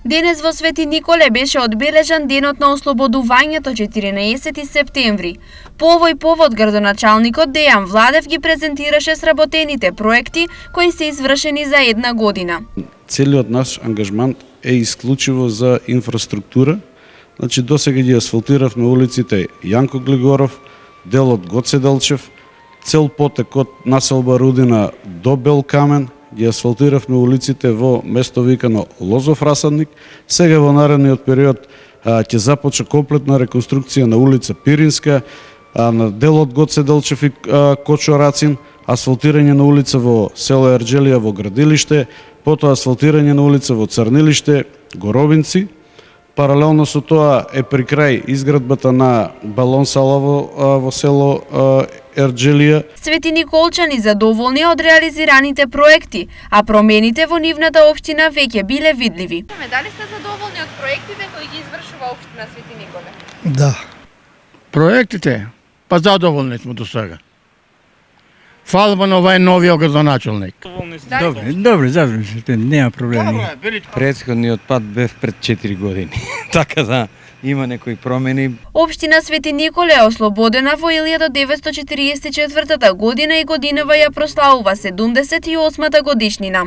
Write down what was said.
Денес во Свети Николе беше одбележан денот на ослободувањето 14 септември. По овој повод градоначалникот Дејан Владев ги презентираше сработените проекти кои се извршени за една година. Целиот наш ангажмент е исклучиво за инфраструктура. Значи досега ги асфалтиравме улиците Јанко Глигоров, дел од Гоце Делчев, цел потек од населба Рудина до Белкамен, ги асфалтиравме улиците во место викано Лозов расадник. Сега во наредниот период ќе започне комплетна реконструкција на улица Пиринска, на дел од Гоце Делчев и Кочо Рацин, асфалтирање на улица во село Ерџелија во Градилиште, потоа асфалтирање на улица во Црнилиште, Горобинци. Паралелно со тоа е при крај изградбата на балон сала во село Ерџелија. Свети Николчани задоволни од реализираните проекти, а промените во нивната општина веќе биле видливи. Дали сте задоволни од проектите кои ги извршува општина Свети Николе? Да. Проектите? Па задоволни сме до сега. Фалба на овај новиот градоначалник. Добре, нема проблеми. Претходниот пат бев пред 4 години, така да има некои промени. Општина Свети Николе е ослободена во 1944 година и годинава ја прославува 78-та годишнина.